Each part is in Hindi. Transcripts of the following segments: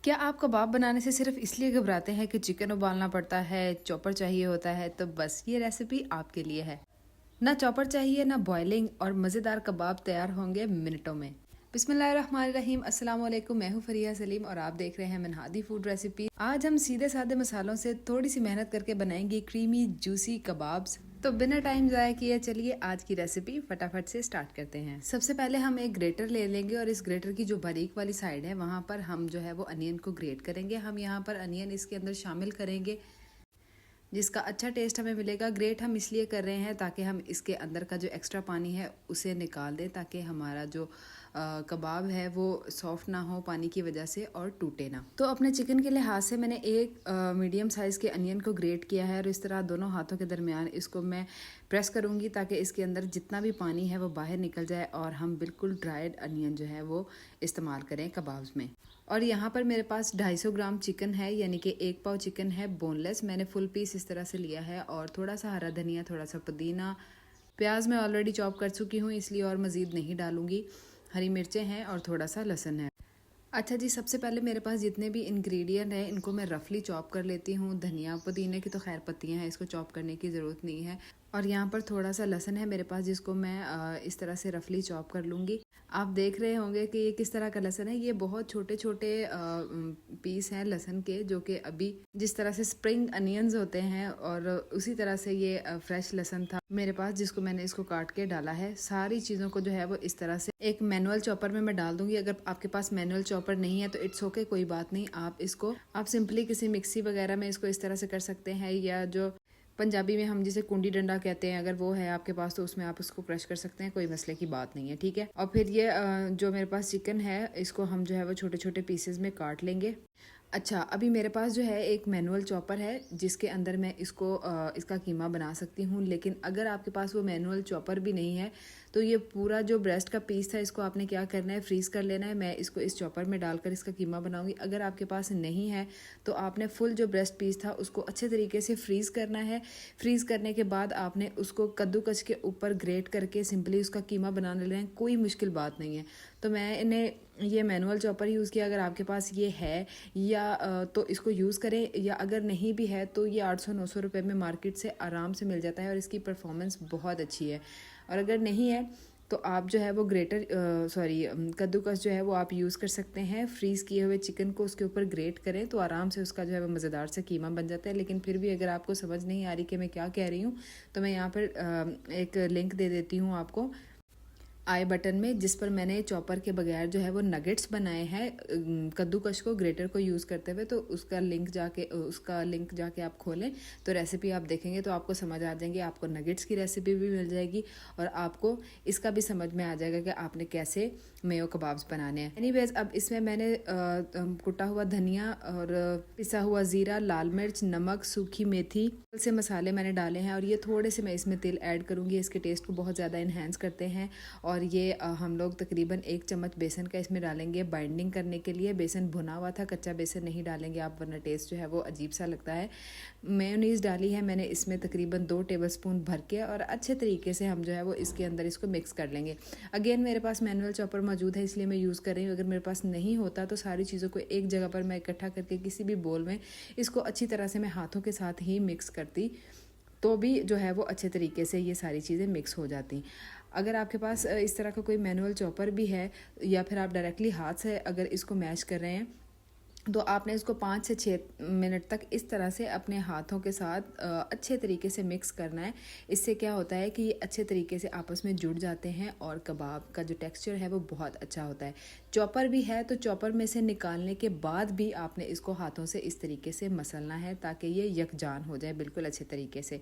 क्या आप कबाब बनाने से सिर्फ इसलिए घबराते हैं कि चिकन उबालना पड़ता है, चॉपर चाहिए होता है? तो बस ये रेसिपी आपके लिए है। ना चॉपर चाहिए ना बॉइलिंग और मज़ेदार कबाब तैयार होंगे मिनटों में। बिस्मिल्लाहिर्रहमानिर्रहीम, अस्सलाम वालेकुम। मैं हूँ फरिया सलीम और आप देख रहे हैं मनहादी फूड रेसिपी। आज हम सीधे साधे मसालों से थोड़ी सी मेहनत करके बनाएंगे क्रीमी जूसी कबाब्स। तो बिना टाइम ज़ाया किए चलिए आज की रेसिपी फटाफट से स्टार्ट करते हैं। सबसे पहले हम एक ग्रेटर ले लेंगे और इस ग्रेटर की जो बारीक वाली साइड है वहाँ पर हम जो है वो अनियन को ग्रेट करेंगे। हम यहाँ पर अनियन इसके अंदर शामिल करेंगे जिसका अच्छा टेस्ट हमें मिलेगा। ग्रेट हम इसलिए कर रहे हैं ताकि हम इसके अंदर का जो एक्स्ट्रा पानी है उसे निकाल दें, ताकि हमारा जो कबाब है वो सॉफ्ट ना हो पानी की वजह से और टूटे ना। तो अपने चिकन के लिहाज से मैंने एक मीडियम साइज़ के अनियन को ग्रेट किया है और इस तरह दोनों हाथों के दरमियान इसको मैं प्रेस करूँगी ताकि इसके अंदर जितना भी पानी है वो बाहर निकल जाए और हम बिल्कुल ड्राइड अनियन जो है वो इस्तेमाल करें कबाब्स में। और यहाँ पर मेरे पास 250 ग्राम चिकन है, यानी कि 1 पाव चिकन है बोनलेस। मैंने फुल पीस इस तरह से लिया है और थोड़ा सा हरा धनिया, थोड़ा सा पुदीना, प्याज मैं ऑलरेडी चॉप कर चुकी हूँ इसलिए और मज़ीद नहीं डालूंगी। हरी मिर्चें हैं और थोड़ा सा लहसुन है। अच्छा जी, सबसे पहले मेरे पास जितने भी इंग्रेडिएंट हैं इनको मैं रफली चॉप कर लेती हूँ। धनिया पुदीने की तो खैर पत्तियाँ हैं, इसको चॉप करने की ज़रूरत नहीं है। और यहाँ पर थोड़ा सा लहसुन है मेरे पास जिसको मैं इस तरह से रफली चॉप कर लूँगी। आप देख रहे होंगे कि ये किस तरह का लहसुन है। ये बहुत छोटे छोटे पीस हैं लहसुन के, जो कि अभी जिस तरह से स्प्रिंग अनियंस होते हैं और उसी तरह से ये फ्रेश लहसुन था मेरे पास, जिसको मैंने इसको काट के डाला है। सारी चीज़ों को जो है वो इस तरह से एक मैनुअल चॉपर में मैं डाल दूंगी। अगर आपके पास मैनुअल चॉपर नहीं है तो इट्स ओके, कोई बात नहीं। आप सिंपली किसी मिक्सी वगैरह में इसको इस तरह से कर सकते हैं, या जो पंजाबी में हम जिसे कुंडी डंडा कहते हैं, अगर वो है आपके पास तो उसमें आप उसको क्रश कर सकते हैं, कोई मसले की बात नहीं है, ठीक है। और फिर ये जो मेरे पास चिकन है इसको हम जो है वो छोटे छोटे पीसेस में काट लेंगे। अच्छा, अभी मेरे पास जो है एक मैनुअल चॉपर है जिसके अंदर मैं इसका कीमा बना सकती हूँ। लेकिन अगर आपके पास वो मैनुअल चॉपर भी नहीं है तो ये पूरा जो ब्रेस्ट का पीस था इसको आपने क्या करना है, फ्रीज़ कर लेना है। मैं इसको इस चॉपर में डालकर इसका कीमा बनाऊंगी। अगर आपके पास नहीं है तो आपने फुल जो ब्रेस्ट पीस था उसको अच्छे तरीके से फ्रीज़ करना है। फ्रीज़ करने के बाद आपने उसको कद्दूकस के ऊपर ग्रेट करके सिंपली उसका कीमा बना लेना है। कोई मुश्किल बात नहीं है। तो मैंने ये मैनुअल चॉपर यूज़ किया। अगर आपके पास ये है या तो इसको यूज़ करें, या अगर नहीं भी है तो ये 800-900 रुपये में मार्केट से आराम से मिल जाता है और इसकी परफॉर्मेंस बहुत अच्छी है। और अगर नहीं है तो आप जो है वो कद्दूकस जो है वो आप यूज़ कर सकते हैं। फ्रीज़ किए हुए चिकन को उसके ऊपर ग्रेट करें तो आराम से उसका जो है वो मज़ेदार से कीमा बन जाता है। लेकिन फिर भी अगर आपको समझ नहीं आ रही कि मैं क्या कह रही हूँ तो मैं यहाँ पर एक लिंक दे देती हूँ आपको आई बटन में, जिस पर मैंने चॉपर के बगैर जो है वो नगेट्स बनाए हैं कद्दूकस को ग्रेटर को यूज़ करते हुए। तो उसका लिंक जाके आप खोलें तो रेसिपी आप देखेंगे तो आपको समझ आ जाएंगे। आपको नगेट्स की रेसिपी भी मिल जाएगी और आपको इसका भी समझ में आ जाएगा कि आपने कैसे मेयो कबाब्स बनाने हैं। एनीवेज, अब इसमें मैंने कुटा हुआ धनिया और पिसा हुआ ज़ीरा, लाल मिर्च, नमक, सूखी मेथी से मसाले मैंने डाले हैं और ये थोड़े से मैं इसमें तिल ऐड करूँगी। इसके टेस्ट को बहुत ज़्यादा इन्हेंस करते हैं। और ये हम लोग तकरीबन 1 चम्मच बेसन का इसमें डालेंगे बाइंडिंग करने के लिए। बेसन भुना हुआ था, कच्चा बेसन नहीं डालेंगे आप वरना टेस्ट जो है वो अजीब सा लगता है। मेयोनीज़ डाली है मैंने इसमें तकरीबन 2 टेबलस्पून भर के और अच्छे तरीके से हम जो है वो इसके अंदर इसको मिक्स कर लेंगे। अगेन मेरे पास मैनुअल चॉपर मौजूद है इसलिए मैं यूज़ कर रही हूँ। अगर मेरे पास नहीं होता तो सारी चीज़ों को एक जगह पर मैं इकट्ठा करके किसी भी बोल में इसको अच्छी तरह से मैं हाथों के साथ ही मिक्स करती तो भी जो है वो अच्छे तरीके से ये सारी चीज़ें मिक्स हो जाती। अगर आपके पास इस तरह का कोई मैनुअल चॉपर भी है या फिर आप डायरेक्टली हाथ से अगर इसको मैश कर रहे हैं तो आपने इसको 5 से 6 मिनट तक इस तरह से अपने हाथों के साथ अच्छे तरीके से मिक्स करना है। इससे क्या होता है कि ये अच्छे तरीके से आपस में जुड़ जाते हैं और कबाब का जो टेक्सचर है वो बहुत अच्छा होता है। चॉपर भी है तो चॉपर में से निकालने के बाद भी आपने इसको हाथों से इस तरीके से मसलना है ताकि ये यकजान हो जाए बिल्कुल अच्छे तरीके से।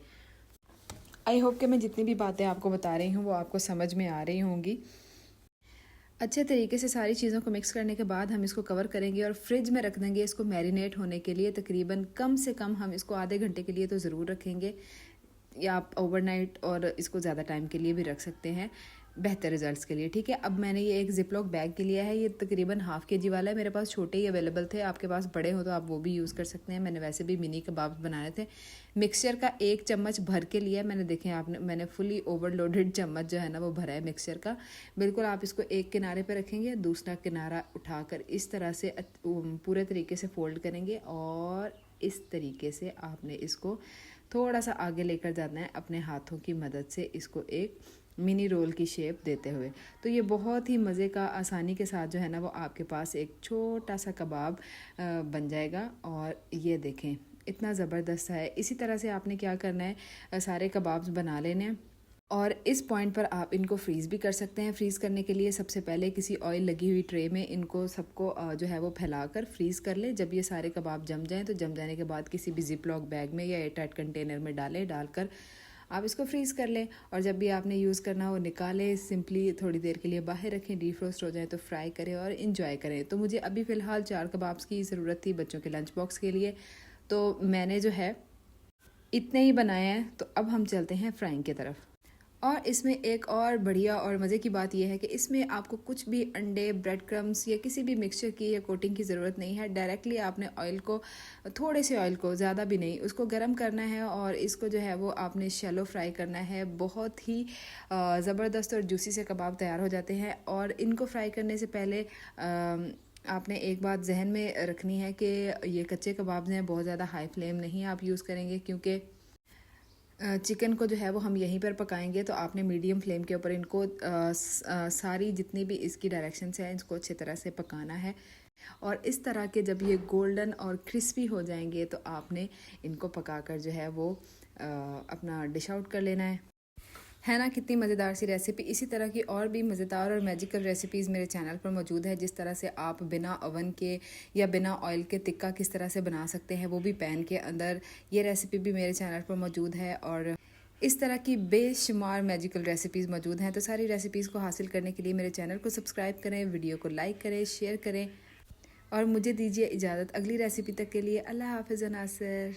आई होप कि मैं जितनी भी बातें आपको बता रही हूँ वो आपको समझ में आ रही होंगी। अच्छे तरीके से सारी चीज़ों को मिक्स करने के बाद हम इसको कवर करेंगे और फ्रिज में रख देंगे इसको मैरिनेट होने के लिए। तकरीबन कम से कम हम इसको आधे घंटे के लिए तो ज़रूर रखेंगे, या आप ओवरनाइट और इसको ज़्यादा टाइम के लिए भी रख सकते हैं। बेहतर रिजल्ट्स के लिए। ठीक है, अब मैंने ये एक जिप लॉक बैग के लिया है, ये तकरीबन हाफ़ kg वाला है। मेरे पास छोटे ही अवेलेबल थे, आपके पास बड़े हो तो आप वो भी यूज़ कर सकते हैं। मैंने वैसे भी मिनी कबाब बनाने थे। मिक्सचर का 1 चम्मच भर के लिया मैंने, देखें आपने, मैंने फुली ओवरलोडेड चम्मच जो है ना वो भरा है मिक्सचर का। बिल्कुल आप इसको एक किनारे पर रखेंगे, दूसरा किनारा उठाकर इस तरह से पूरे तरीके से फोल्ड करेंगे और इस तरीके से आपने इसको थोड़ा सा आगे लेकर जाना है अपने हाथों की मदद से, इसको एक मिनी रोल की शेप देते हुए। तो ये बहुत ही मज़े का, आसानी के साथ जो है ना वो आपके पास एक छोटा सा कबाब बन जाएगा। और ये देखें इतना ज़बरदस्त है। इसी तरह से आपने क्या करना है, सारे कबाब्स बना लेने हैं और इस पॉइंट पर आप इनको फ्रीज़ भी कर सकते हैं। फ्रीज़ करने के लिए सबसे पहले किसी ऑयल लगी हुई ट्रे में इनको सबको जो है वो फैलाकर फ्रीज़ कर ले। जब ये सारे कबाब जम जाएं तो जम जाने के बाद किसी भी जिप लॉक बैग में या एयरटाइट कंटेनर में डालकर आप इसको फ्रीज़ कर लें। और जब भी आपने यूज़ करना हो निकालें, सिंपली थोड़ी देर के लिए बाहर रखें, डीफ्रोस्ट हो जाए तो फ्राई करें और इन्जॉय करें। तो मुझे अभी फ़िलहाल 4 कबाब्स की ज़रूरत थी बच्चों के लंच बॉक्स के लिए, तो मैंने जो है इतने ही बनाए हैं। तो अब हम चलते हैं फ्राइंग की तरफ। और इसमें एक और बढ़िया और मज़े की बात यह है कि इसमें आपको कुछ भी अंडे, ब्रेड क्रम्स या किसी भी मिक्सचर की या कोटिंग की ज़रूरत नहीं है। डायरेक्टली आपने ऑयल को, थोड़े से ऑयल को, ज़्यादा भी नहीं, उसको गर्म करना है और इसको जो है वो आपने शैलो फ्राई करना है। बहुत ही ज़बरदस्त और जूसी से कबाब तैयार हो जाते हैं। और इनको फ्राई करने से पहले आपने एक बात जहन में रखनी है कि ये कच्चे कबाब हैं, बहुत ज़्यादा हाई फ्लेम नहीं आप यूज़ करेंगे, क्योंकि चिकन को जो है वो हम यहीं पर पकाएंगे। तो आपने मीडियम फ्लेम के ऊपर इनको सारी जितनी भी इसकी डायरेक्शंस हैं इसको अच्छी तरह से पकाना है। और इस तरह के जब ये गोल्डन और क्रिस्पी हो जाएंगे तो आपने इनको पकाकर जो है वो अपना डिश आउट कर लेना है ना। कितनी मज़ेदार सी रेसिपी। इसी तरह की और भी मज़ेदार और मैजिकल रेसिपीज़ मेरे चैनल पर मौजूद है, जिस तरह से आप बिना ओवन के या बिना ऑयल के टिक्का किस तरह से बना सकते हैं, वो भी पैन के अंदर। ये रेसिपी भी मेरे चैनल पर मौजूद है और इस तरह की बेशुमार मैजिकल रेसिपीज़ मौजूद हैं। तो सारी रेसिपीज़ को हासिल करने के लिए मेरे चैनल को सब्सक्राइब करें, वीडियो को लाइक करें, शेयर करें और मुझे दीजिए इजाज़त। अगली रेसिपी तक के लिए अल्लाह हाफ़िज़ नासिर।